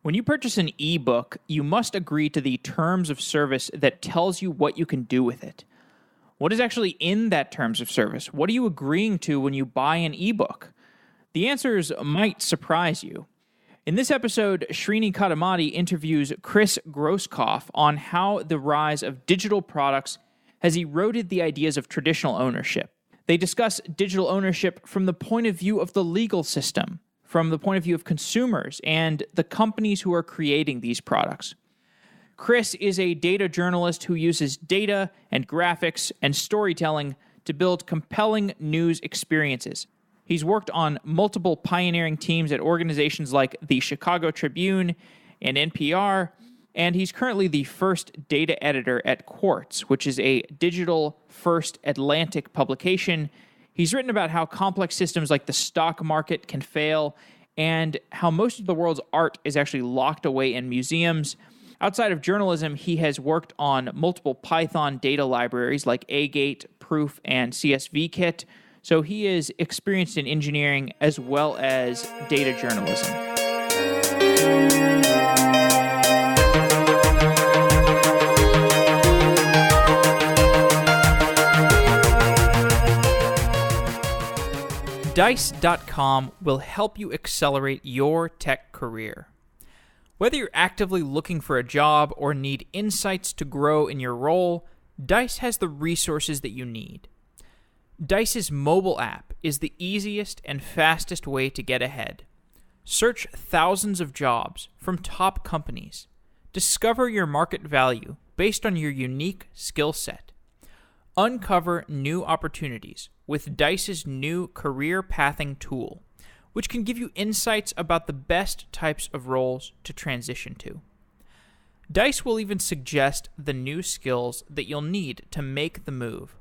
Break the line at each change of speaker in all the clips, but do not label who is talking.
When you purchase an ebook, you must agree to the terms of service that tells you what you can do with it. What is actually in that terms of service? What are you agreeing to when you buy an ebook? The answers might surprise you. In this episode, Srini Kadamati interviews Chris Groskopf on how the rise of digital products has eroded the ideas of traditional ownership. They discuss digital ownership from the point of view of the legal system, from the point of view of consumers and the companies who are creating these products. Chris is a data journalist who uses data and graphics and storytelling to build compelling news experiences. He's worked on multiple pioneering teams at organizations like the Chicago Tribune and NPR, and he's currently the first data editor at Quartz, which is a digital-first Atlantic publication. He's written about how complex systems like the stock market can fail and how most of the world's art is actually locked away in museums. Outside of journalism, he has worked on multiple Python data libraries like agate, proof, and csvkit. So he is experienced in engineering as well as data journalism. Dice.com will help you accelerate your tech career. Whether you're actively looking for a job or need insights to grow in your role, Dice has the resources that you need. Dice's mobile app is the easiest and fastest way to get ahead. Search thousands of jobs from top companies. Discover your market value based on your unique skill set. Uncover new opportunities with Dice's new career pathing tool, which can give you insights about the best types of roles to transition to. Dice will even suggest the new skills that you'll need to make the move.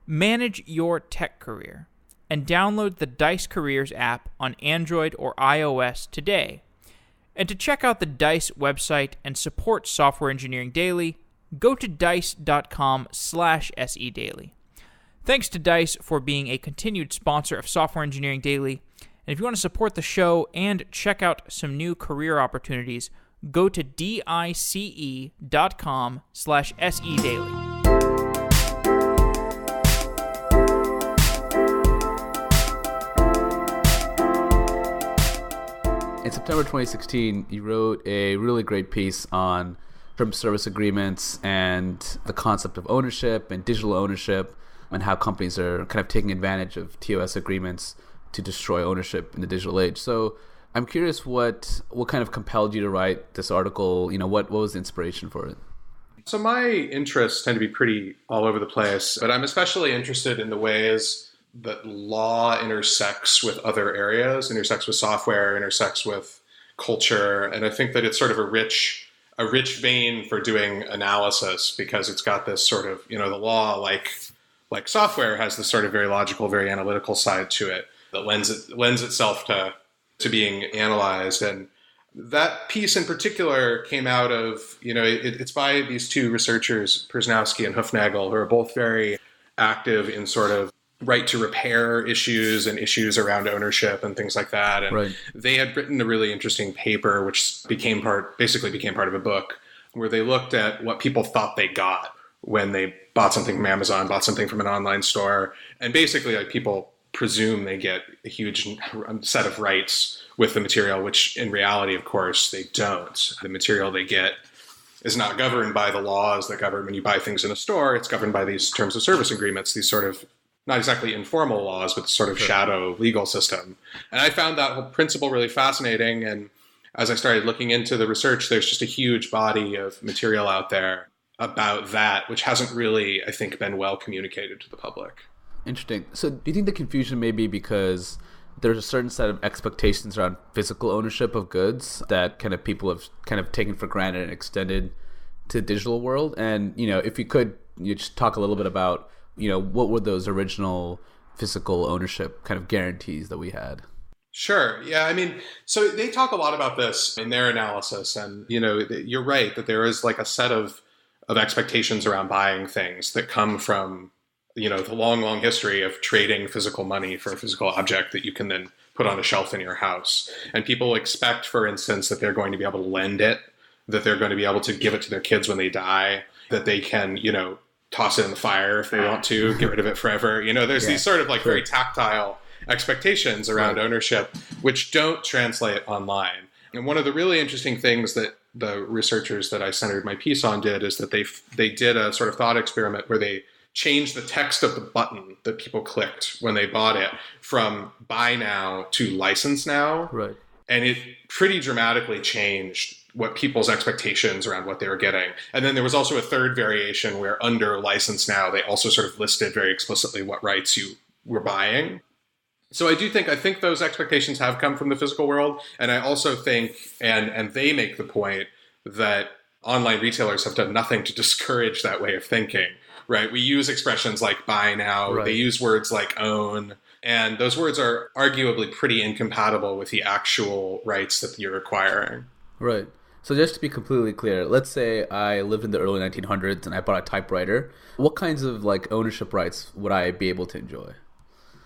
Manage your tech career and download the Dice Careers app on Android or iOS today. And to check out the Dice website and support Software Engineering Daily, go to dice.com/SEDaily. Thanks to Dice for being a continued sponsor of Software Engineering Daily. And if you want to support the show and check out some new career opportunities, go to dice.com/SEDaily.
In September 2016, you wrote a really great piece on term service agreements and the concept of ownership and digital ownership and how companies are kind of taking advantage of TOS agreements to destroy ownership in the digital age. So I'm curious what kind of compelled you to write this article? What was the inspiration for it?
So my interests tend to be pretty all over the place, but I'm especially interested in the ways that law intersects with other areas, intersects with software, intersects with culture. And I think that it's sort of a rich vein for doing analysis because it's got this sort of, the law, like software, has this sort of very logical, very analytical side to it that lends itself to being analyzed. And that piece in particular came out of, it's by these two researchers, Persnowski and Hufnagel, who are both very active in sort of right to repair issues and issues around ownership and things like that. And
right.
They had written a really interesting paper, which basically became part of a book, where they looked at what people thought they got when they bought something from Amazon, bought something from an online store. And basically, people presume they get a huge set of rights with the material, which in reality, of course, they don't. The material they get is not governed by the laws that govern when you buy things in a store. It's governed by these terms of service agreements, these sort of not exactly informal laws, but sort of shadow legal system. And I found that whole principle really fascinating. And as I started looking into the research, there's just a huge body of material out there about that, which hasn't really, I think, been well communicated to the public.
Interesting. So do you think the confusion may be because there's a certain set of expectations around physical ownership of goods that kind of people have kind of taken for granted and extended to the digital world? And, if you could, you just talk a little bit about what were those original physical ownership kind of guarantees that we had?
Sure. Yeah. So they talk a lot about this in their analysis. And, you're right that there is like a set of expectations around buying things that come from, the long, long history of trading physical money for a physical object that you can then put on a shelf in your house. And people expect, for instance, that they're going to be able to lend it, that they're going to be able to give it to their kids when they die, that they can, toss it in the fire if they want to, get rid of it forever. There's these sort of very tactile expectations around ownership, which don't translate online. And one of the really interesting things that the researchers that I centered my piece on did is that they did a sort of thought experiment where they changed the text of the button that people clicked when they bought it from buy now to license now.
Right.
And it pretty dramatically changed what people's expectations around what they were getting. And then there was also a third variation where under license now, they also sort of listed very explicitly what rights you were buying. So I think those expectations have come from the physical world. And I also think, and they make the point that online retailers have done nothing to discourage that way of thinking, right? We use expressions like buy now, They use words like own, and those words are arguably pretty incompatible with the actual rights that you're acquiring.
Right. So just to be completely clear, let's say I lived in the early 1900s and I bought a typewriter. What kinds of ownership rights would I be able to enjoy?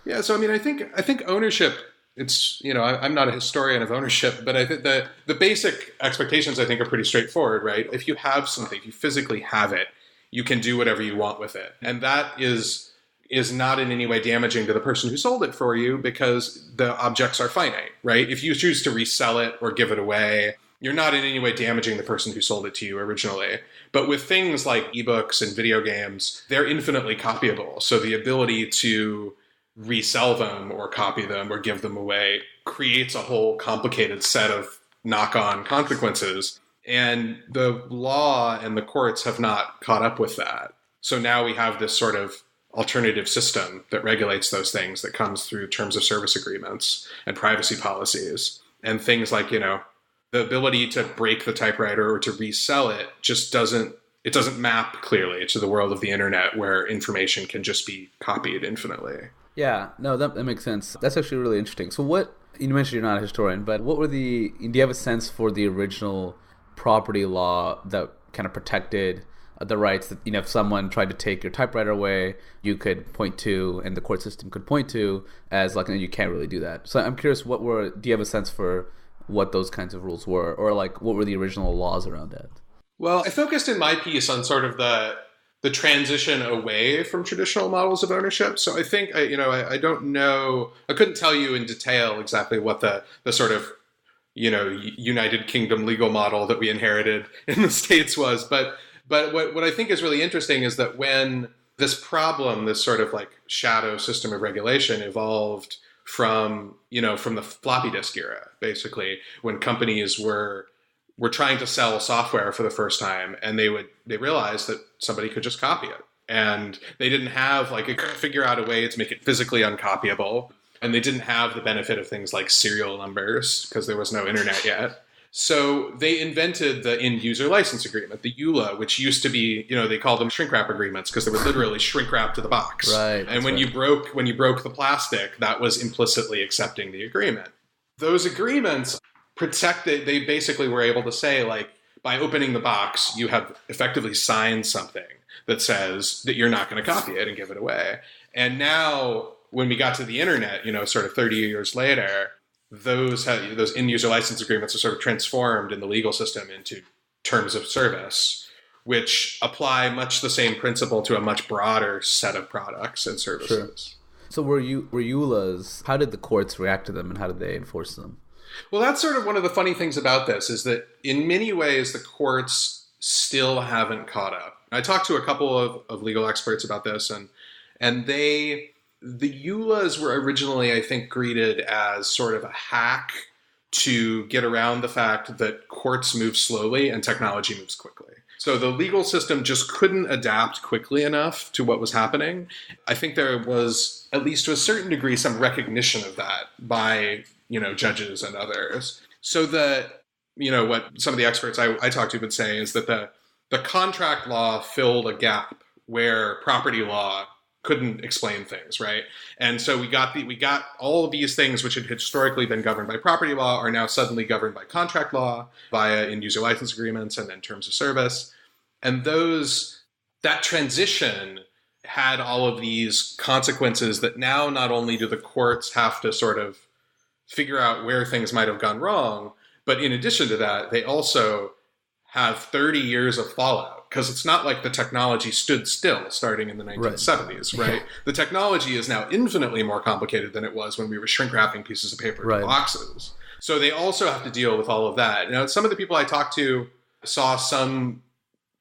Yeah, so I think ownership, it's, I'm not a historian of ownership, but I think the basic expectations I think are pretty straightforward, right? If you have something, if you physically have it, you can do whatever you want with it. And that is not in any way damaging to the person who sold it for you because the objects are finite, right? If you choose to resell it or give it away, you're not in any way damaging the person who sold it to you originally. But with things like ebooks and video games, they're infinitely copyable. So the ability to resell them or copy them or give them away creates a whole complicated set of knock-on consequences. And the law and the courts have not caught up with that. So now we have this sort of alternative system that regulates those things that comes through terms of service agreements and privacy policies. And things like, the ability to break the typewriter or to resell it just doesn't map clearly to the world of the internet where information can just be copied infinitely.
Yeah, no, that makes sense. That's actually really interesting. So you mentioned you're not a historian, but do you have a sense for the original property law that kind of protected the rights that, if someone tried to take your typewriter away, you could point to, and the court system could point to as you can't really do that. So I'm curious, do you have a sense for what those kinds of rules were, or what were the original laws around that?
Well, I focused in my piece on sort of the transition away from traditional models of ownership. So I think, I don't know, I couldn't tell you in detail exactly what the sort of, United Kingdom legal model that we inherited in the States was. But what I think is really interesting is that when this problem, this sort of shadow system of regulation evolved from the floppy disk era, basically, when companies were trying to sell software for the first time, and they realized that somebody could just copy it, and they didn't have they couldn't figure out a way to make it physically uncopyable, and they didn't have the benefit of things like serial numbers because there was no internet yet. So they invented the end user license agreement, the EULA, which used to be, they called them shrink wrap agreements because they were literally shrink wrap to the box.
Right.
And when you broke the plastic, that was implicitly accepting the agreement. Those agreements they basically were able to say, by opening the box, you have effectively signed something that says that you're not going to copy it and give it away. And now, when we got to the internet, sort of 30 years later, those end-user license agreements are sort of transformed in the legal system into terms of service, which apply much the same principle to a much broader set of products and services.
Sure. So were EULAs, how did the courts react to them, and how did they enforce them?
Well, that's sort of one of the funny things about this, is that in many ways the courts still haven't caught up. I talked to a couple of legal experts about this, and the EULAs were originally, I think, greeted as sort of a hack to get around the fact that courts move slowly and technology moves quickly. So the legal system just couldn't adapt quickly enough to what was happening. I think there was, at least to a certain degree, some recognition of that by judges and others. So that, what some of the experts I talked to would say is that the contract law filled a gap where property law couldn't explain things, right? And so we got all of these things which had historically been governed by property law are now suddenly governed by contract law via end-user license agreements and then terms of service. And that transition had all of these consequences that now not only do the courts have to sort of figure out where things might have gone wrong. But in addition to that, they also have 30 years of fallout, because it's not like the technology stood still starting in the 1970s, right?
Yeah.
The technology is now infinitely more complicated than it was when we were shrink wrapping pieces of paper in boxes. So they also have to deal with all of that. Now, some of the people I talked to saw some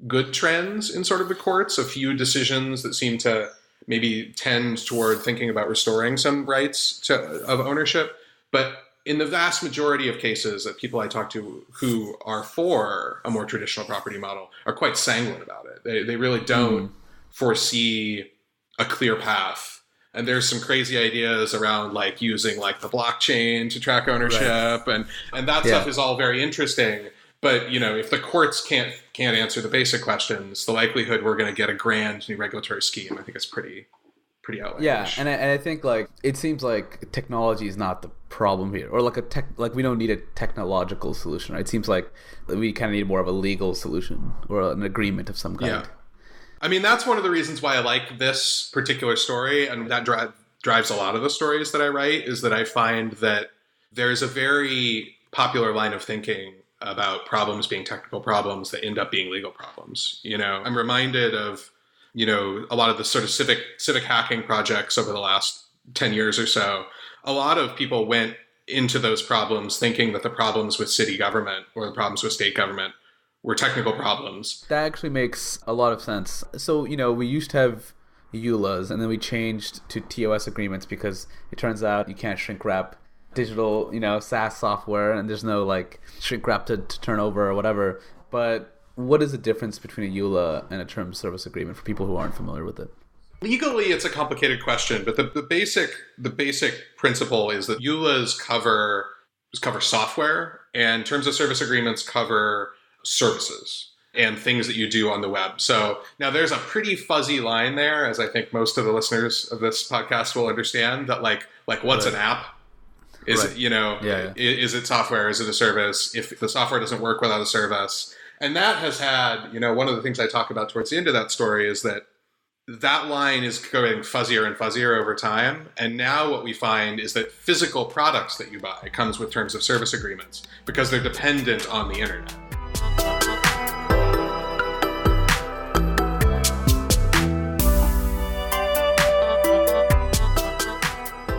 good trends in sort of the courts, a few decisions that seem to maybe tend toward thinking about restoring some rights of ownership. But in the vast majority of cases that people I talk to who are for a more traditional property model are quite sanguine about it. They really don't foresee a clear path. And there's some crazy ideas around like using like the blockchain to track ownership, and that stuff is all very interesting. But, you know, if the courts can't answer the basic questions, the likelihood we're going to get a grand new regulatory scheme, I think it's pretty outlandish.
Yeah, and I think like it seems like technology is not the problem here, or like we don't need a technological solution, right? It seems like we kind of need more of a legal solution or an agreement of some kind.
Yeah, I mean that's one of the reasons why I like this particular story, and that drives a lot of the stories that I write, is that I find that there's a very popular line of thinking about problems being technical problems that end up being legal problems. You know, I'm reminded of, you know, a lot of the sort of civic hacking projects over the last 10 years or so. A lot of people went into those problems thinking that the problems with city government or the problems with state government were technical problems.
That actually makes a lot of sense. So, you know, we used to have EULAs, and then we changed to TOS agreements because it turns out you can't shrink wrap digital, you know, SaaS software, and there's no like shrink wrap to turn over or whatever. But what is the difference between a EULA and a term service agreement for people who aren't familiar with it?
Legally, it's a complicated question, but the basic principle is that EULAs cover software, and terms of service agreements cover services and things that you do on the web. So now there's a pretty fuzzy line there, as I think most of the listeners of this podcast will understand, that like what's an app? Is it, you know, is it software? Is it a service? If the software doesn't work without a service. And that has had, you know, one of the things I talk about towards the end of that story is that line is going fuzzier and fuzzier over time. And now what we find is that physical products that you buy comes with terms of service agreements because they're dependent on the internet.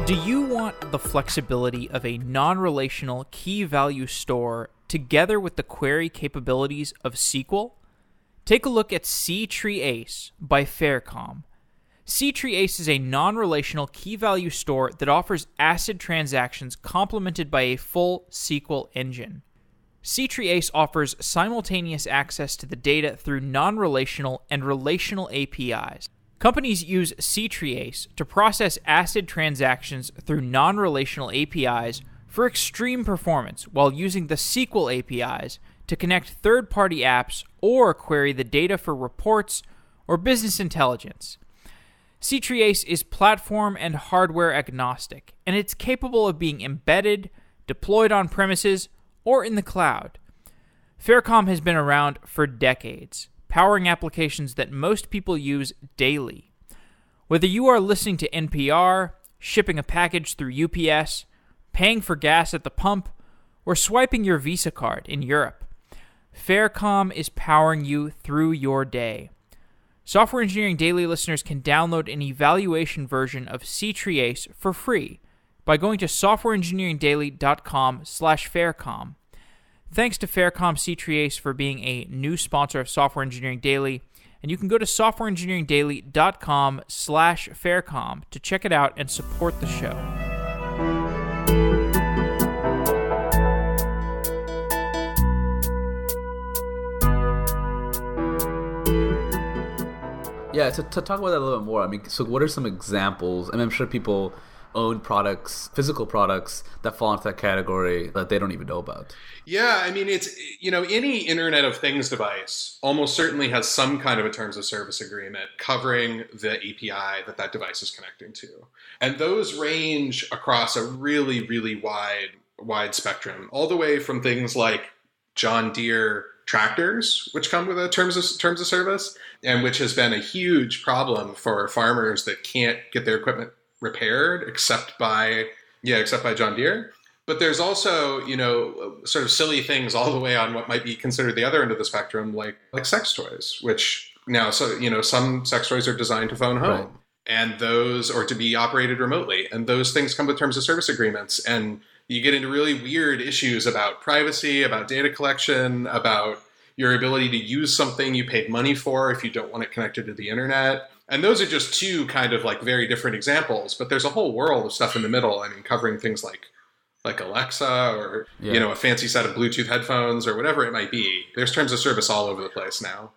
Do you want the flexibility of a non-relational key-value store together with the query capabilities of SQL? Take a look at CTreeAce by Faircom. CTreeAce is a non-relational key-value store that offers ACID transactions complemented by a full SQL engine. CTreeAce offers simultaneous access to the data through non-relational and relational APIs. Companies use CTreeAce to process ACID transactions through non-relational APIs for extreme performance while using the SQL APIs to connect third-party apps or query the data for reports or business intelligence. CTreeAce is platform and hardware agnostic, and it's capable of being embedded, deployed on premises, or in the cloud. Faircom has been around for decades, powering applications that most people use daily. Whether you are listening to NPR, shipping a package through UPS, paying for gas at the pump, or swiping your Visa card in Europe, Faircom is powering you through your day. Software Engineering Daily listeners can download an evaluation version of CTreeAce for free by going to softwareengineeringdaily.com/Faircom. Thanks to Faircom CTreeAce for being a new sponsor of Software Engineering Daily, and you can go to softwareengineeringdaily.com/Faircom to check it out and support the show.
Yeah, to talk about that a little bit more, I mean, so what are some examples? I mean, I'm sure people own products, physical products, that fall into that category that they don't even know about.
Yeah, I mean, it's, you know, any Internet of Things device almost certainly has some kind of a terms of service agreement covering the API that device is connecting to. And those range across a really, really wide spectrum, all the way from things like John Deere tractors, which come with a terms of service, and which has been a huge problem for farmers that can't get their equipment repaired except by John Deere. But there's also, sort of silly things all the way on what might be considered the other end of the spectrum, like sex toys, which now, some sex toys are designed to phone home. Right. And those, or to be operated remotely. And those things come with terms of service agreements. And you get into really weird issues about privacy, about data collection, about your ability to use something you paid money for if you don't want it connected to the internet. And those are just two kind of very different examples. But there's a whole world of stuff in the middle. I mean, covering things like Alexa or, a fancy set of Bluetooth headphones or whatever it might be. There's terms of service all over the place now.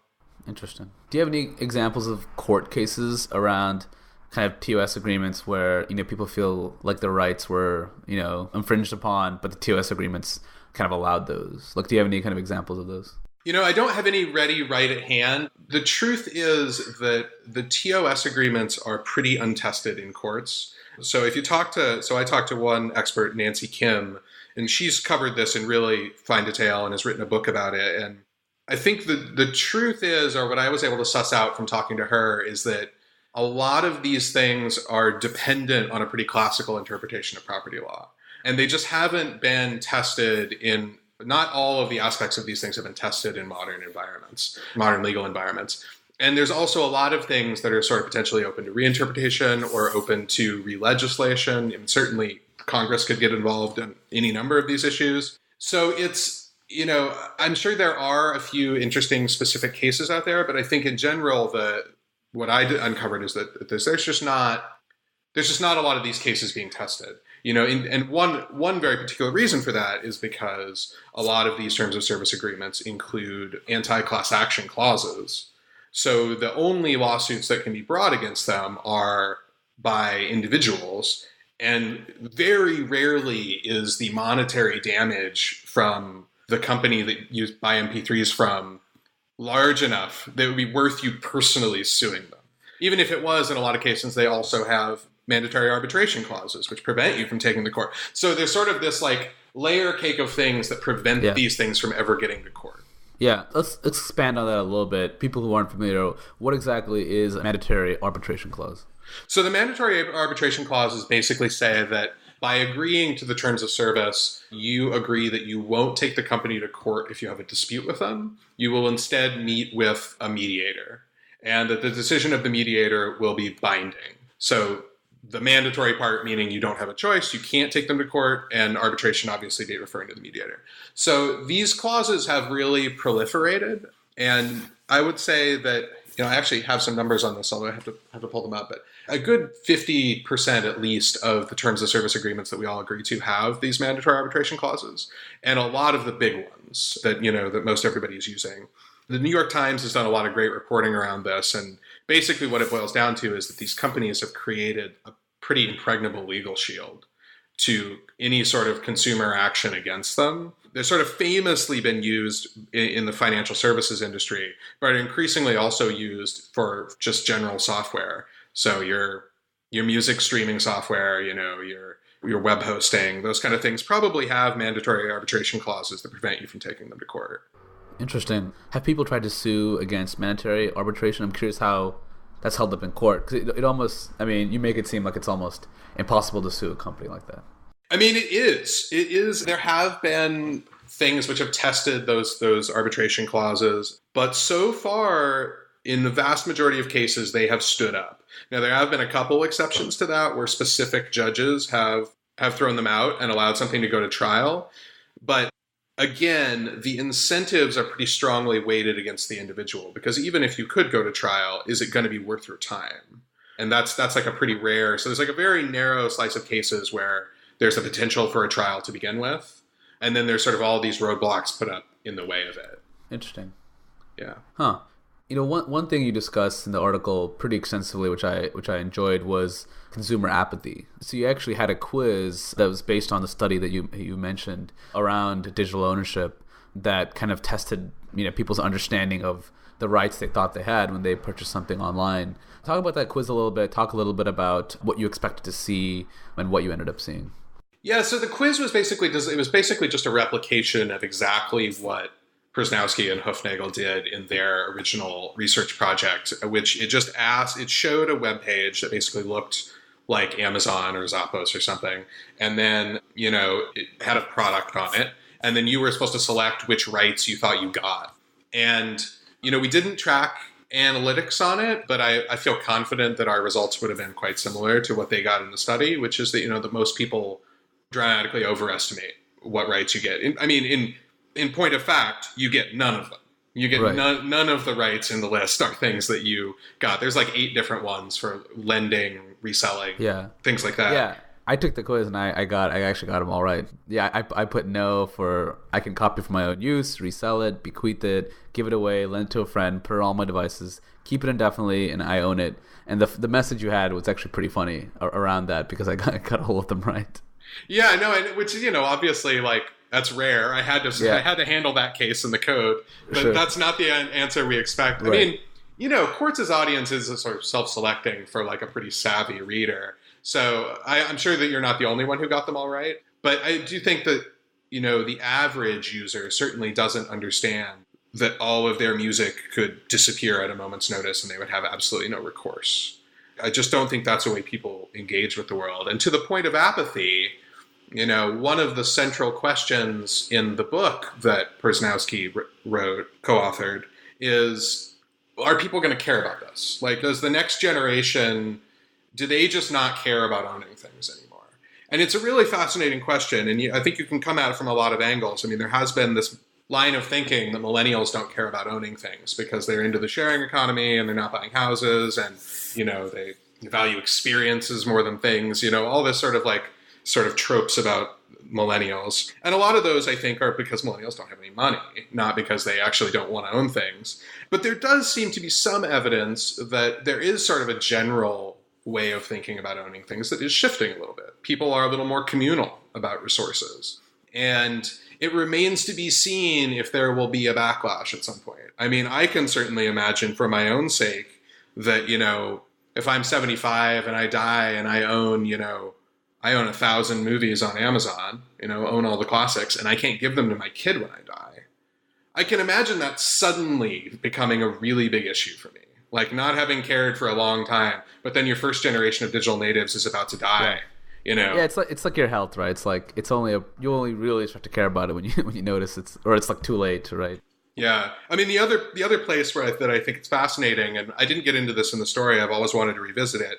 Interesting. Do you have any examples of court cases around kind of TOS agreements where, people feel like their rights were, infringed upon, but the TOS agreements kind of allowed those? Do you have any kind of examples of those?
I don't have any ready right at hand. The truth is that the TOS agreements are pretty untested in courts. So if you I talked to one expert, Nancy Kim, and she's covered this in really fine detail and has written a book about it. And I think the truth is, or what I was able to suss out from talking to her, is that a lot of these things are dependent on a pretty classical interpretation of property law. And they just haven't been tested in, not all of the aspects of these things have been tested in modern legal environments. And there's also a lot of things that are sort of potentially open to reinterpretation or open to re-legislation. And certainly Congress could get involved in any number of these issues. So it's, I'm sure there are a few interesting specific cases out there, but I think in general, what I uncovered is that there's just not a lot of these cases being tested. And one very particular reason for that is because a lot of these terms of service agreements include anti-class action clauses. So the only lawsuits that can be brought against them are by individuals, and very rarely is the monetary damage from the company that you buy MP3s from large enough that it would be worth you personally suing them. Even if it was, in a lot of cases, they also have mandatory arbitration clauses, which prevent you from taking the court. So there's sort of this layer cake of things that prevent these things from ever getting to court.
Yeah, let's expand on that a little bit. People who aren't familiar, what exactly is a mandatory arbitration clause?
So the mandatory arbitration clauses basically say that by agreeing to the terms of service, you agree that you won't take the company to court if you have a dispute with them. You will instead meet with a mediator, and that the decision of the mediator will be binding. So the mandatory part, meaning you don't have a choice, you can't take them to court, and arbitration obviously be referring to the mediator. So these clauses have really proliferated, and I would say that, I actually have some numbers on this, although I have to pull them up, but a good 50% at least of the terms of service agreements that we all agree to have these mandatory arbitration clauses, and a lot of the big ones that, that most everybody is using. The New York Times has done a lot of great reporting around this, and basically what it boils down to is that these companies have created a pretty impregnable legal shield to any sort of consumer action against them. They're sort of famously been used in the financial services industry, but are increasingly also used for just general software. So your music streaming software, your web hosting, those kind of things probably have mandatory arbitration clauses that prevent you from taking them to court.
Interesting. Have people tried to sue against mandatory arbitration? I'm curious how that's held up in court. Because it almost, you make it seem like it's almost impossible to sue a company like that.
It is. It is. There have been things which have tested those arbitration clauses, but so far, in the vast majority of cases, they have stood up. Now, there have been a couple exceptions to that where specific judges have thrown them out and allowed something to go to trial. But again, the incentives are pretty strongly weighted against the individual, because even if you could go to trial, is it going to be worth your time? And that's a pretty rare. So there's a very narrow slice of cases where there's a potential for a trial to begin with. And then there's sort of all these roadblocks put up in the way of it.
Interesting.
Yeah.
Huh. One thing you discussed in the article pretty extensively, which I enjoyed, was consumer apathy. So you actually had a quiz that was based on the study that you mentioned around digital ownership that kind of tested people's understanding of the rights they thought they had when they purchased something online. Talk about that quiz a little bit. Talk a little bit about what you expected to see and what you ended up seeing.
Yeah, so the quiz was basically just a replication of exactly what Krasnowski and Hufnagel did in their original research project, which it showed a web page that basically looked like Amazon or Zappos or something. And then, it had a product on it. And then you were supposed to select which rights you thought you got. And, we didn't track analytics on it, but I feel confident that our results would have been quite similar to what they got in the study, which is that, that most people dramatically overestimate what rights you get. In point of fact, you get none of them. You get none of the rights in the list are things that you got. There's like 8 different ones for lending, reselling, things like that.
Yeah. I took the quiz and I actually got them all right. Yeah, I put no for I can copy for my own use, resell it, bequeath it, give it away, lend it to a friend, put it on all my devices, keep it indefinitely, and I own it. And the message you had was actually pretty funny around that because I got all of them right.
Yeah, no, and which obviously like that's rare. I had to handle that case in the code, but that's not the answer we expect. Right. I mean, Quartz's audience is a sort of self-selecting for like a pretty savvy reader. So I'm sure that you're not the only one who got them all right. But I do think that, the average user certainly doesn't understand that all of their music could disappear at a moment's notice and they would have absolutely no recourse. I just don't think that's the way people engage with the world. And to the point of apathy, one of the central questions in the book that Persnowski wrote, co-authored, is, are people going to care about this? Like, does the next generation, do they just not care about owning things anymore? And it's a really fascinating question, and I think you can come at it from a lot of angles. I mean, there has been this line of thinking that millennials don't care about owning things because they're into the sharing economy and they're not buying houses, and, they value experiences more than things, all this sort of tropes about millennials. And a lot of those, I think, are because millennials don't have any money, not because they actually don't want to own things. But there does seem to be some evidence that there is sort of a general way of thinking about owning things that is shifting a little bit. People are a little more communal about resources. And it remains to be seen if there will be a backlash at some point. I mean, I can certainly imagine for my own sake that, if I'm 75 and I die and I own 1,000 movies on Amazon, own all the classics, and I can't give them to my kid when I die. I can imagine that suddenly becoming a really big issue for me. Like not having cared for a long time, but then your first generation of digital natives is about to die.
Yeah, it's like your health, right? It's like you only really start to care about it when you notice it's like too late, right?
Yeah, I mean the other place that I think it's fascinating, and I didn't get into this in the story. I've always wanted to revisit it.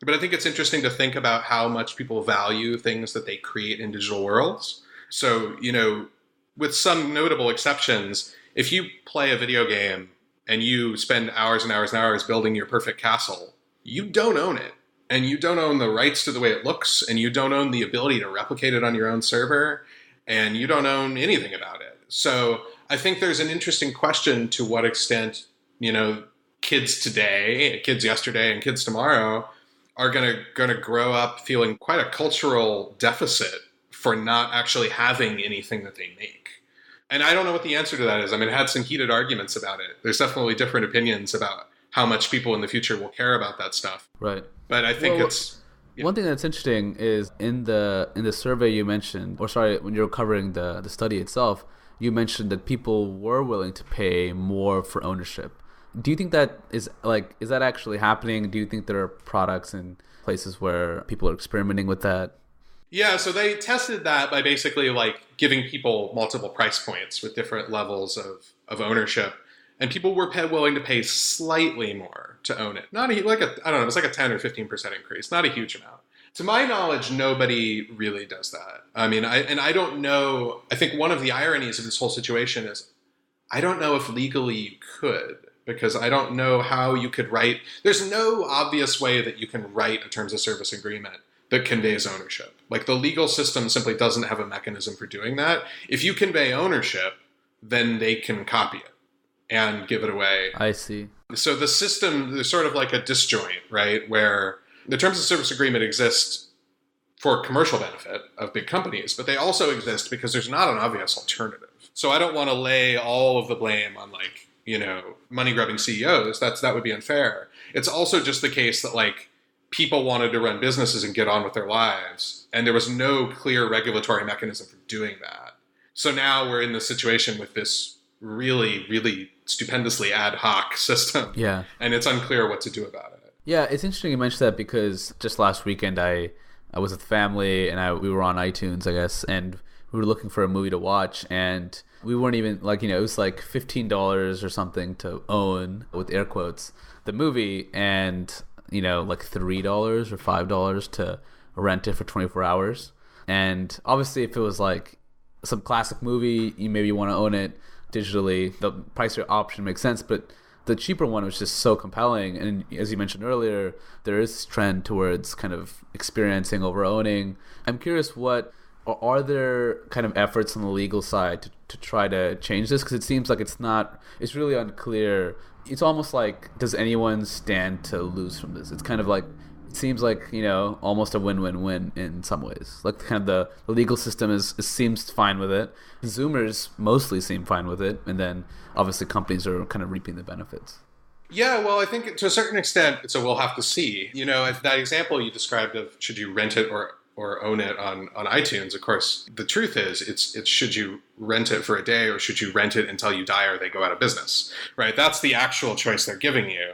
But I think it's interesting to think about how much people value things that they create in digital worlds. So, with some notable exceptions, if you play a video game and you spend hours and hours and hours building your perfect castle, you don't own it. And you don't own the rights to the way it looks, and you don't own the ability to replicate it on your own server, and you don't own anything about it. So I think there's an interesting question to what extent, kids today, kids yesterday, and kids tomorrow are going to grow up feeling quite a cultural deficit for not actually having anything that they make. And I don't know what the answer to that is. I mean, I had some heated arguments about it. There's definitely different opinions about how much people in the future will care about that stuff.
Right.
But I think
one thing that's interesting is in the survey you mentioned, when you were covering the study itself, you mentioned that people were willing to pay more for ownership. Do you think that is that actually happening? Do you think there are products and places where people are experimenting with that?
Yeah, so they tested that by basically giving people multiple price points with different levels of ownership, and people were willing to pay slightly more to own it. Not it was like a 10 or 15% increase, not a huge amount. To my knowledge, nobody really does that. I mean, I don't know. I think one of the ironies of this whole situation is I don't know if legally you could. Because I don't know how you could write. There's no obvious way that you can write a terms of service agreement that conveys ownership. Like the legal system simply doesn't have a mechanism for doing that. If you convey ownership, then they can copy it and give it away.
I see.
So the system, there's sort of like a disjoint, right? Where the terms of service agreement exists for commercial benefit of big companies, but they also exist because there's not an obvious alternative. So I don't want to lay all of the blame on money-grubbing CEOs. That would be unfair. It's also just the case that people wanted to run businesses and get on with their lives, and there was no clear regulatory mechanism for doing that. So now we're in this situation with this really, really stupendously ad hoc system.
Yeah.
And it's unclear what to do about it.
Yeah, it's interesting you mentioned that because just last weekend I was with family and we were on iTunes, I guess, and we were looking for a movie to watch, and we weren't even like, it was like $15 or something to own, with air quotes, the movie, and like $3 or $5 to rent it for 24 hours. And obviously if it was like some classic movie, you want to own it digitally, the price option makes sense, but the cheaper one was just so compelling. And as you mentioned earlier, there is this trend towards kind of experiencing over owning. I'm curious, are there kind of efforts on the legal side to try to change this? Because it seems like it's really unclear. It's almost like, does anyone stand to lose from this? It's kind of like, it seems like, almost a win-win-win in some ways. Like kind of the legal system seems fine with it. Consumers mostly seem fine with it. And then obviously companies are kind of reaping the benefits.
Yeah, well, I think to a certain extent, so we'll have to see. That example you described of should you rent it or own it on iTunes, of course, the truth is it's should you rent it for a day or should you rent it until you die or they go out of business, right? That's the actual choice they're giving you.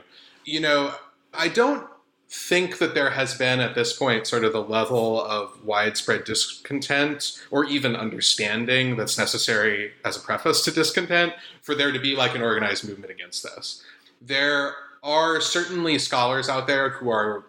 I don't think that there has been at this point sort of the level of widespread discontent or even understanding that's necessary as a preface to discontent for there to be like an organized movement against this. There are certainly scholars out there who are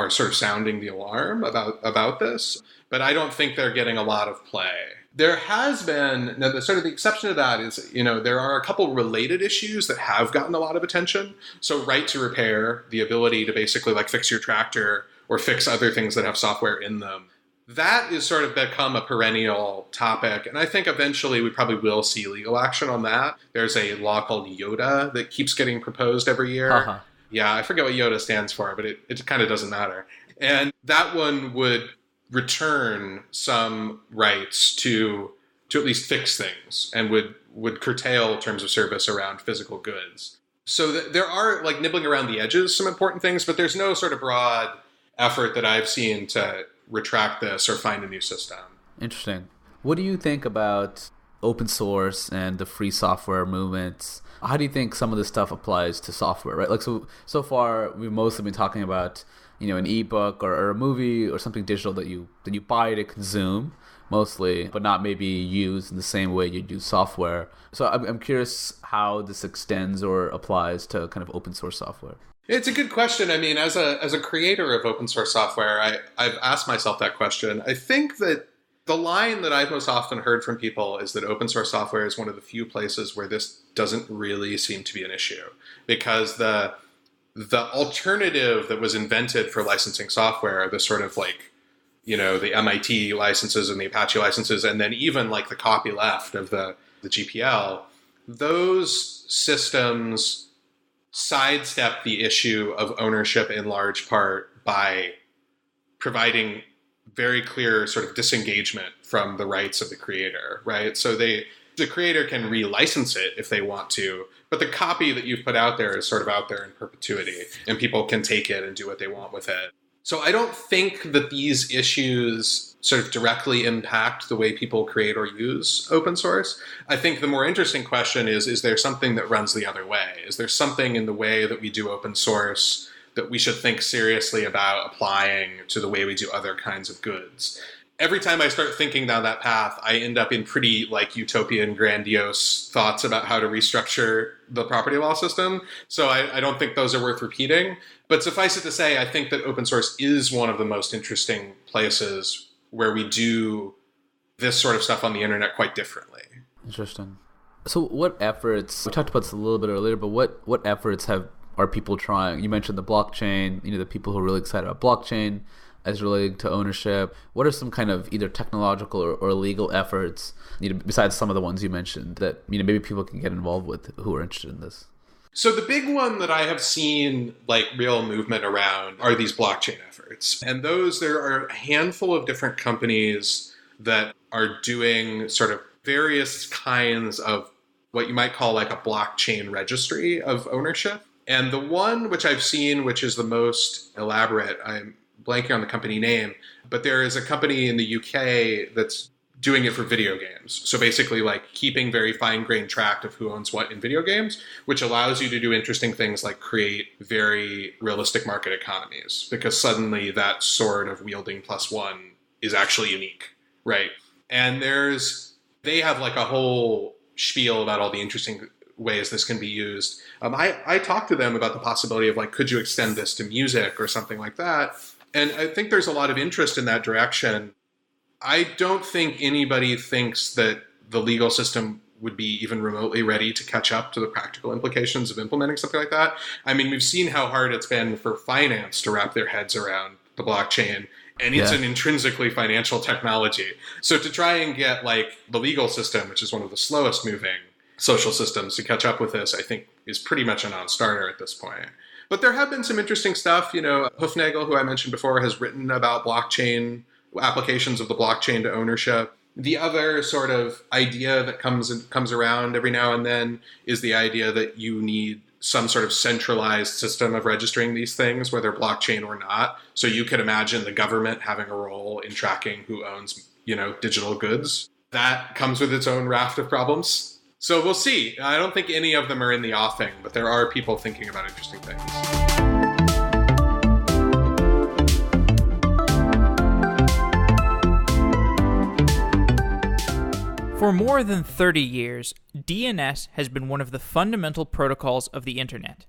sort of sounding the alarm about this, but I don't think they're getting a lot of play. There has been, now the exception to that is, there are a couple related issues that have gotten a lot of attention. So right to repair, the ability to basically like fix your tractor or fix other things that have software in them. That is sort of become a perennial topic. And I think eventually we probably will see legal action on that. There's a law called YODA that keeps getting proposed every year. Uh-huh. Yeah, I forget what YODA stands for, but it kind of doesn't matter. And that one would return some rights to at least fix things and would curtail terms of service around physical goods. So there are like nibbling around the edges some important things, but there's no sort of broad effort that I've seen to retract this or find a new system.
Interesting. What do you think about open source and the free software movements? How do you think some of this stuff applies to software, right? Like so far we've mostly been talking about an ebook or a movie or something digital that you buy to consume mostly, but not maybe use in the same way you do software. So I'm curious how this extends or applies to kind of open source software.
It's a good question. I mean, as a creator of open source software, I've asked myself that question. I think that the line that I've most often heard from people is that open source software is one of the few places where this doesn't really seem to be an issue, because the alternative that was invented for licensing software, the sort of like, the MIT licenses and the Apache licenses, and then even like the copyleft of the GPL, those systems sidestep the issue of ownership in large part by providing very clear sort of disengagement from the rights of the creator, right? So the creator can relicense it if they want to, but the copy that you've put out there is sort of out there in perpetuity, and people can take it and do what they want with it. So I don't think that these issues sort of directly impact the way people create or use open source. I think the more interesting question is there something that runs the other way? Is there something in the way that we do open source that we should think seriously about applying to the way we do other kinds of goods? Every time I start thinking down that path, I end up in pretty like utopian, grandiose thoughts about how to restructure the property law system. So I don't think those are worth repeating. But suffice it to say, I think that open source is one of the most interesting places where we do this sort of stuff on the internet quite differently.
Interesting. So what efforts, we talked about this a little bit earlier, but what efforts are people trying? You mentioned the blockchain, the people who are really excited about blockchain as relating to ownership. What are some kind of either technological or legal efforts, besides some of the ones you mentioned, that maybe people can get involved with who are interested in this?
So the big one that I have seen like real movement around are these blockchain efforts. And there are a handful of different companies that are doing sort of various kinds of what you might call like a blockchain registry of ownership. And the one which I've seen, which is the most elaborate, I'm blanking on the company name, but there is a company in the UK that's doing it for video games. So basically like keeping very fine-grained track of who owns what in video games, which allows you to do interesting things like create very realistic market economies, because suddenly that sort of wielding +1 is actually unique, right? And they have like a whole spiel about all the interesting ways this can be used. I talked to them about the possibility of like, could you extend this to music or something like that? And I think there's a lot of interest in that direction. I don't think anybody thinks that the legal system would be even remotely ready to catch up to the practical implications of implementing something like that. I mean, we've seen how hard it's been for finance to wrap their heads around the blockchain, and it's an intrinsically financial technology. So to try and get like the legal system, which is one of the slowest moving social systems, to catch up with this, I think is pretty much a non-starter at this point. But there have been some interesting stuff. You know, Hufnagel, who I mentioned before, has written about blockchain applications of the blockchain to ownership. The other sort of idea that comes around every now and then is the idea that you need some sort of centralized system of registering these things, whether blockchain or not. So you could imagine the government having a role in tracking who owns, digital goods. That comes with its own raft of problems. So we'll see. I don't think any of them are in the offing, but there are people thinking about interesting things.
For more than 30 years, DNS has been one of the fundamental protocols of the internet.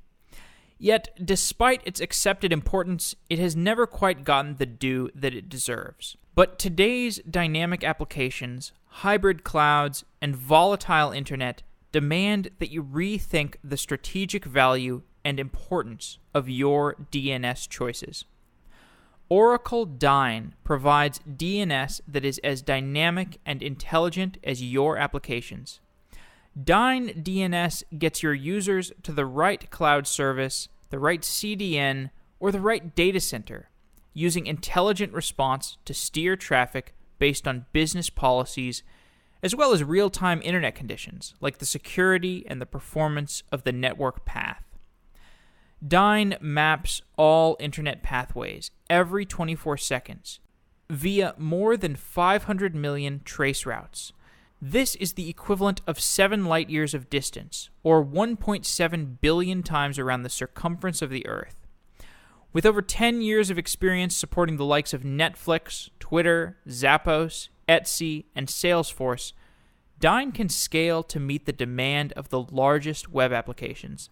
Yet, despite its accepted importance, it has never quite gotten the due that it deserves. But today's dynamic applications, hybrid clouds, and volatile internet demand that you rethink the strategic value and importance of your DNS choices. Oracle Dyn provides DNS that is as dynamic and intelligent as your applications. Dyn DNS gets your users to the right cloud service, the right CDN, or the right data center, using intelligent response to steer traffic based on business policies, as well as real-time internet conditions, like the security and the performance of the network path. Dyn maps all internet pathways every 24 seconds via more than 500 million trace routes. This is the equivalent of 7 light years of distance, or 1.7 billion times around the circumference of the Earth. With over 10 years of experience supporting the likes of Netflix, Twitter, Zappos, Etsy, and Salesforce, Dyn can scale to meet the demand of the largest web applications.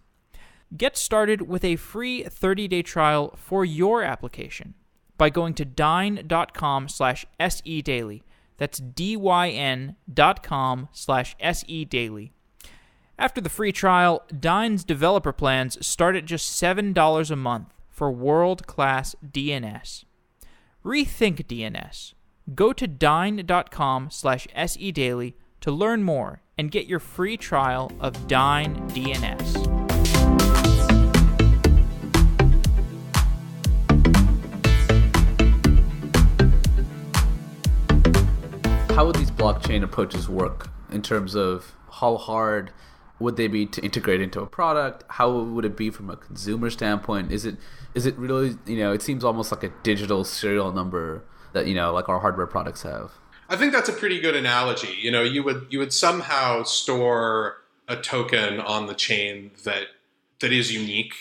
Get started with a free 30-day trial for your application by going to dyn.com/sedaily. That's dyn.com/sedaily. After the free trial, Dyn's developer plans start at just $7 a month for world-class DNS. Rethink DNS. Go to dyn.com/sedaily to learn more and get your free trial of Dyn DNS.
How would these blockchain approaches work in terms of how hard would they be to integrate into a product? How would it be from a consumer standpoint? Is it really, it seems almost like a digital serial number that, like our hardware products have.
I think that's a pretty good analogy. You would somehow store a token on the chain that is unique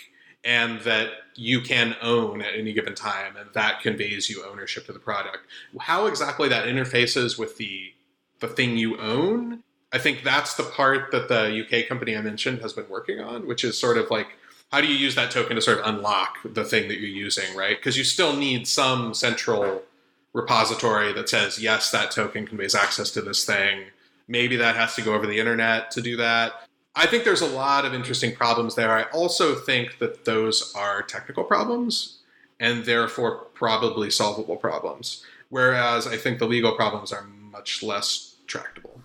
and that you can own at any given time, and that conveys you ownership to the product. How exactly that interfaces with the thing you own, I think that's the part that the UK company I mentioned has been working on, which is sort of like, how do you use that token to sort of unlock the thing that you're using, right? Because you still need some central repository that says, yes, that token conveys access to this thing. Maybe that has to go over the internet to do that. I think there's a lot of interesting problems there. I also think that those are technical problems and therefore probably solvable problems. Whereas I think the legal problems are much less tractable.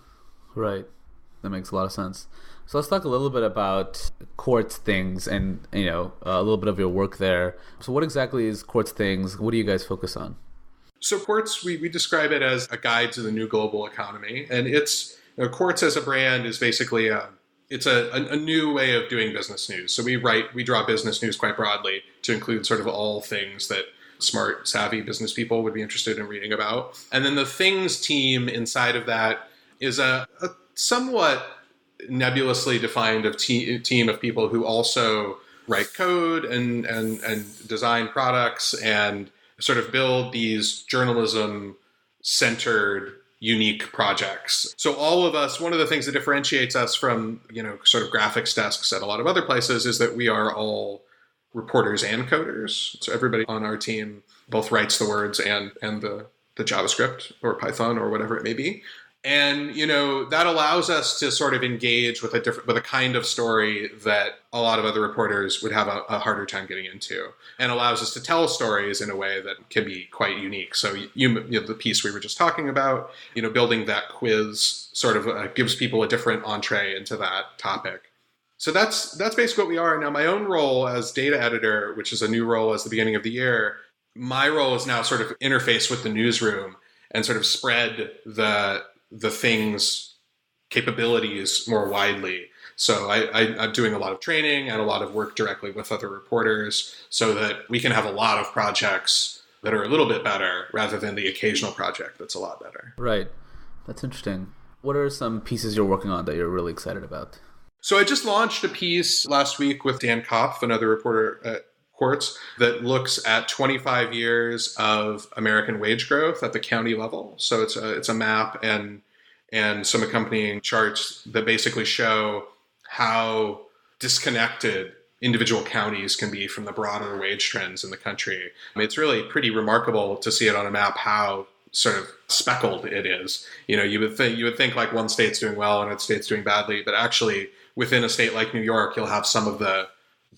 Right. That makes a lot of sense. So let's talk a little bit about Quartz Things and, a little bit of your work there. So what exactly is Quartz Things? What do you guys focus on?
So Quartz, we describe it as a guide to the new global economy. And it's, Quartz as a brand is basically it's a new way of doing business news. So we draw business news quite broadly to include sort of all things that smart, savvy business people would be interested in reading about. And then the things team inside of that is a somewhat nebulously defined team of people who also write code and design products and sort of build these journalism-centered, unique projects. So all of us, one of the things that differentiates us from, sort of graphics desks at a lot of other places is that we are all reporters and coders. So everybody on our team both writes the words and the JavaScript or Python or whatever it may be. And, that allows us to sort of engage with a kind of story that a lot of other reporters would have a harder time getting into, and allows us to tell stories in a way that can be quite unique. So the piece we were just talking about, building that quiz sort of gives people a different entree into that topic. So that's basically what we are. Now, my own role as data editor, which is a new role as the beginning of the year, my role is now sort of interface with the newsroom and sort of spread the things capabilities more widely. So I'm doing a lot of training and a lot of work directly with other reporters so that we can have a lot of projects that are a little bit better rather than the occasional project that's a lot better.
Right. That's interesting. What are some pieces you're working on that you're really excited about?
So I just launched a piece last week with Dan Kopf, another reporter at Quartz, that looks at 25 years of American wage growth at the county level. So it's a map and some accompanying charts that basically show how disconnected individual counties can be from the broader wage trends in the country. It's really pretty remarkable to see it on a map how sort of speckled it is. You would think like one state's doing well and another state's doing badly, but actually within a state like New York, you'll have some of the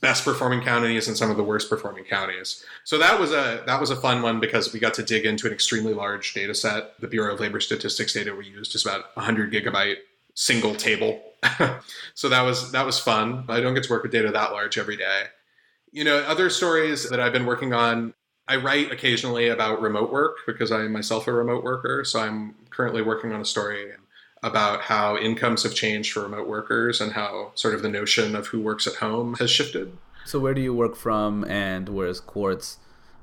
best performing counties and some of the worst performing counties. So that was a fun one because we got to dig into an extremely large data set. The Bureau of Labor Statistics data we used is about 100 gigabyte single table. So that was fun. I don't get to work with data that large every day. Other stories that I've been working on, I write occasionally about remote work because I am myself a remote worker. So I'm currently working on a story about how incomes have changed for remote workers and how sort of the notion of who works at home has shifted.
So where do you work from, and where is Quartz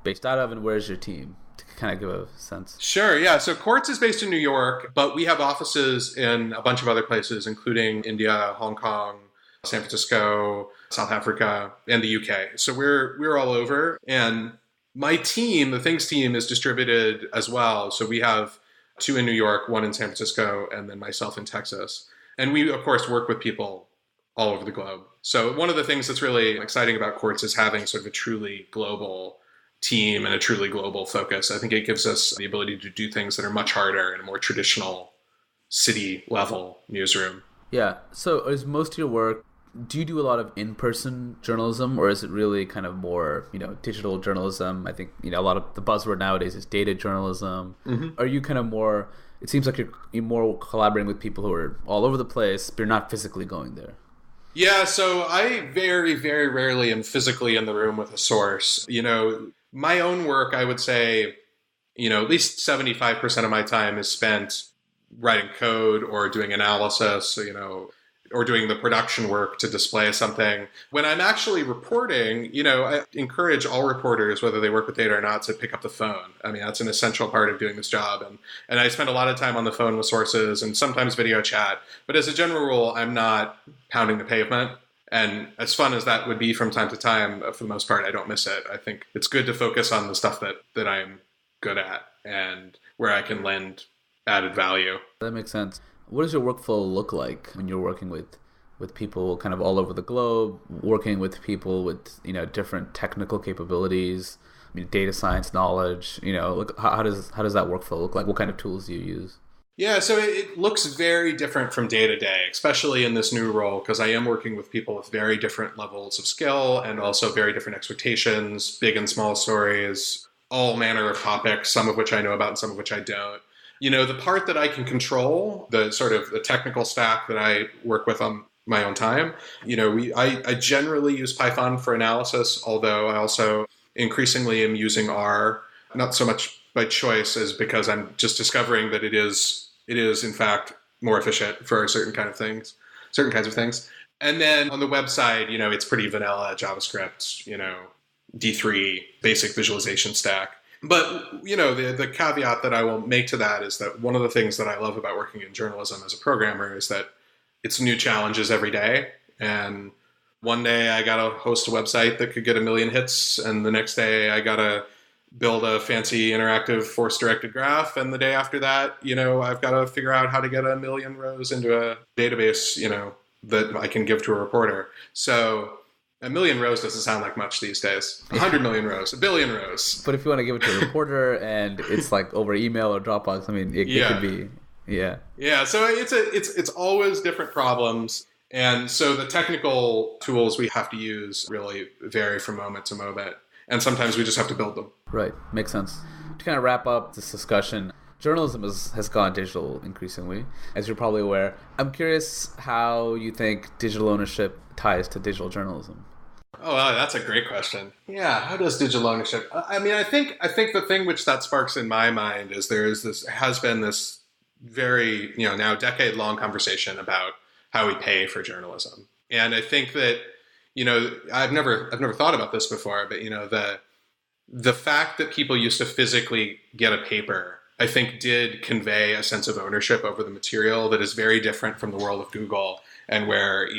based out of, and where's your team? To kind of give a sense.
Sure, yeah. So Quartz is based in New York, but we have offices in a bunch of other places, including India, Hong Kong, San Francisco, South Africa, and the UK. So we're all over. And my team, the Things team, is distributed as well. So we have 2 in New York, 1 in San Francisco, and then myself in Texas. And we, of course, work with people all over the globe. So one of the things that's really exciting about Quartz is having sort of a truly global team and a truly global focus. I think it gives us the ability to do things that are much harder in a more traditional city-level newsroom.
Yeah. So is most of your work, do you do a lot of in-person journalism, or is it really kind of more, digital journalism? I think, a lot of the buzzword nowadays is data journalism. Mm-hmm. Are you kind of more, it seems like you're more collaborating with people who are all over the place, but you're not physically going there.
Yeah, so I very, very rarely am physically in the room with a source. My own work, I would say, at least 75% of my time is spent writing code or doing analysis, or doing the production work to display something. When I'm actually reporting, I encourage all reporters, whether they work with data or not, to pick up the phone. I mean, that's an essential part of doing this job. And I spend a lot of time on the phone with sources and sometimes video chat. But as a general rule, I'm not pounding the pavement. And as fun as that would be from time to time, for the most part, I don't miss it. I think it's good to focus on the stuff that I'm good at and where I can lend added value.
That makes sense. What does your workflow look like when you're working with people kind of all over the globe, working with people with, different technical capabilities, data science knowledge, how does that workflow look like? What kind of tools do you use?
Yeah, so it looks very different from day to day, especially in this new role, because I am working with people with very different levels of skill and also very different expectations, big and small stories, all manner of topics, some of which I know about and some of which I don't. The part that I can control, the sort of the technical stack that I work with on my own time, I generally use Python for analysis, although I also increasingly am using R, not so much by choice as because I'm just discovering that it is in fact more efficient for certain kinds of things. And then on the website, it's pretty vanilla JavaScript, D3 basic visualization stack. But, the caveat that I will make to that is that one of the things that I love about working in journalism as a programmer is that it's new challenges every day. And one day I got to host a website that could get 1 million hits. And the next day I got to build a fancy interactive force-directed graph. And the day after that, I've got to figure out how to get 1 million rows into a database, that I can give to a reporter. So 1 million rows doesn't sound like much these days. 100 million rows, 1 billion rows.
But if you want to give it to a reporter and it's like over email or Dropbox, it could be, yeah.
Yeah, so it's always different problems. And so the technical tools we have to use really vary from moment to moment. And sometimes we just have to build them.
Right, makes sense. To kind of wrap up this discussion, journalism has gone digital increasingly, as you're probably aware. I'm curious how you think digital ownership ties to digital journalism.
Oh, wow, that's a great question. Yeah, how does digital ownership? I think the thing which that sparks in my mind is has been this very, now decade-long conversation about how we pay for journalism. And I think that, I've never thought about this before, but the fact that people used to physically get a paper, I think did convey a sense of ownership over the material that is very different from the world of Google, and where,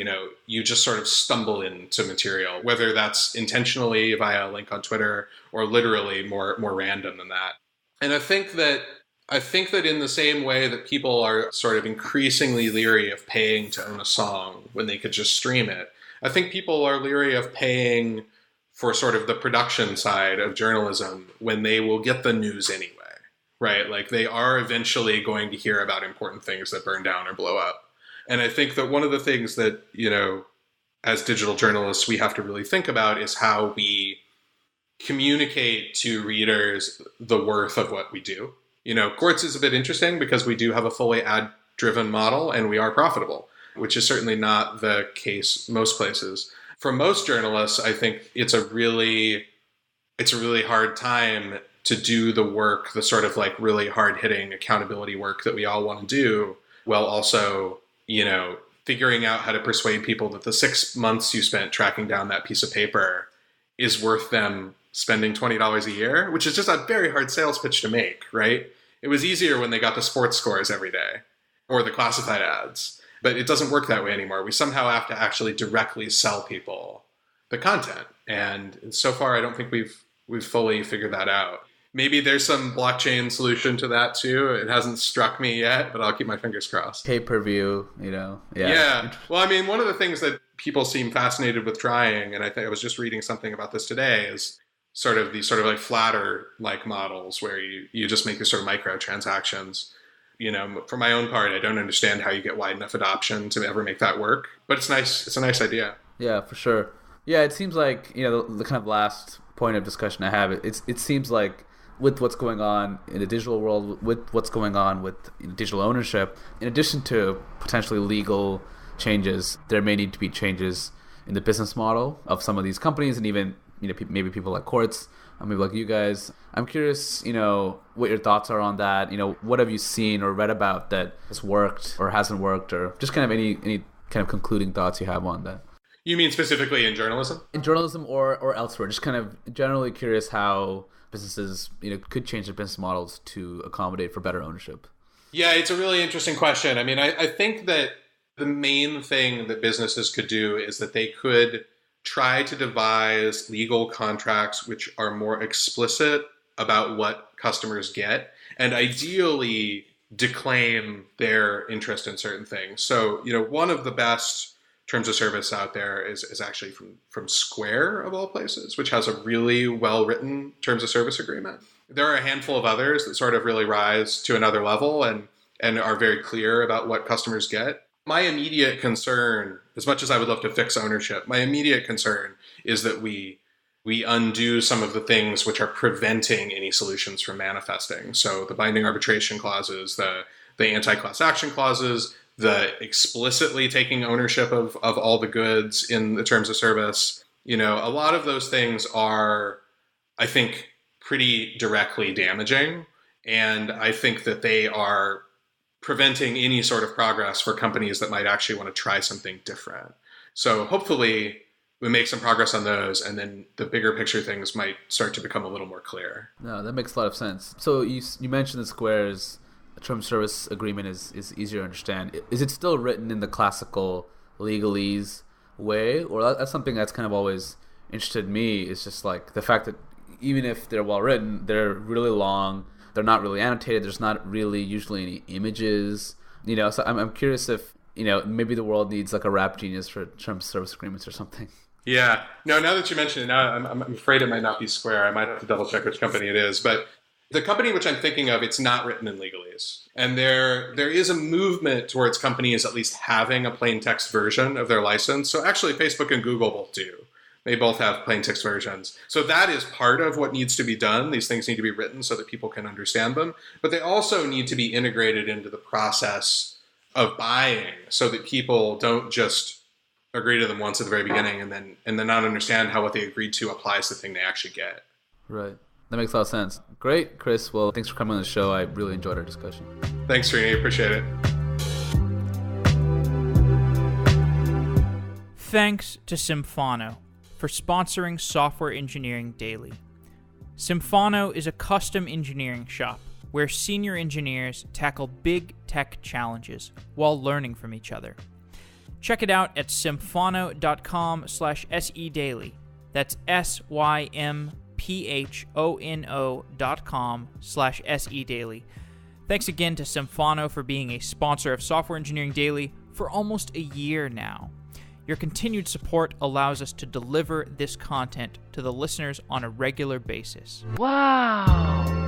you just sort of stumble into material, whether that's intentionally via a link on Twitter or literally more random than that. And I think that in the same way that people are sort of increasingly leery of paying to own a song when they could just stream it, I think people are leery of paying for sort of the production side of journalism when they will get the news anyway, right? Like they are eventually going to hear about important things that burn down or blow up. And I think that one of the things that, as digital journalists, we have to really think about is how we communicate to readers the worth of what we do. Quartz is a bit interesting because we do have a fully ad-driven model and we are profitable, which is certainly not the case most places. For most journalists, I think it's a really hard time to do the work, the sort of like really hard-hitting accountability work that we all want to do, while also figuring out how to persuade people that the 6 months you spent tracking down that piece of paper is worth them spending $20 a year, which is just a very hard sales pitch to make, right? It was easier when they got the sports scores every day or the classified ads, but it doesn't work that way anymore. We somehow have to actually directly sell people the content. And so far, I don't think we've fully figured that out. Maybe there's some blockchain solution to that too. It hasn't struck me yet, but I'll keep my fingers crossed.
Pay-per-view,
Yeah. Well, one of the things that people seem fascinated with trying, and I think I was just reading something about this today, is sort of these sort of like flatter like models where you just make these sort of micro transactions. For my own part, I don't understand how you get wide enough adoption to ever make that work, but it's nice. It's a nice idea.
Yeah, for sure. Yeah, it seems like, the kind of last point of discussion I have, it seems like with what's going on in the digital world, with what's going on with digital ownership, in addition to potentially legal changes, there may need to be changes in the business model of some of these companies, and even maybe people like Quartz, maybe like you guys. I'm curious, what your thoughts are on that. What have you seen or read about that has worked or hasn't worked, or just kind of any kind of concluding thoughts you have on that.
You mean specifically in journalism?
In journalism or elsewhere, just kind of generally curious how businesses, could change their business models to accommodate for better ownership.
Yeah, it's a really interesting question. I think that the main thing that businesses could do is that they could try to devise legal contracts which are more explicit about what customers get, and ideally declaim their interest in certain things. So, one of the best terms of service out there is actually from Square, of all places, which has a really well-written terms of service agreement. There are a handful of others that sort of really rise to another level and are very clear about what customers get. My immediate concern, as much as I would love to fix ownership, my immediate concern is that we undo some of the things which are preventing any solutions from manifesting. So the binding arbitration clauses, the anti-class action clauses, the explicitly taking ownership of all the goods in the terms of service. A lot of those things are, I think, pretty directly damaging. And I think that they are preventing any sort of progress for companies that might actually want to try something different. So hopefully we make some progress on those, and then the bigger picture things might start to become a little more clear.
No, that makes a lot of sense. So you mentioned the Square's term service agreement is easier to understand. Is it still written in the classical legalese way, or that's something that's kind of always interested me? Is just like the fact that even if they're well written, they're really long. They're not really annotated. There's not really usually any images. So I'm curious if maybe the world needs like a rap genius for term service agreements or something.
Yeah. No, now that you mention it, now I'm afraid it might not be Square. I might have to double check which company it is. But the company which I'm thinking of, it's not written in legalese. And there is a movement towards companies at least having a plain text version of their license. So actually Facebook and Google both do. They both have plain text versions. So that is part of what needs to be done. These things need to be written so that people can understand them. But they also need to be integrated into the process of buying so that people don't just agree to them once at the very beginning and then not understand how what they agreed to applies to the thing they actually get.
Right. That makes a lot of sense. Great, Chris. Well, thanks for coming on the show. I really enjoyed our discussion.
Thanks, Srini. Appreciate it.
Thanks to Symfano for sponsoring Software Engineering Daily. Symfano is a custom engineering shop where senior engineers tackle big tech challenges while learning from each other. Check it out at symfano.com/sedaily. That's symphono.com/sedaily. Thanks again to Symfano for being a sponsor of Software Engineering Daily for almost a year now. Your continued support allows us to deliver this content to the listeners on a regular basis.
Wow!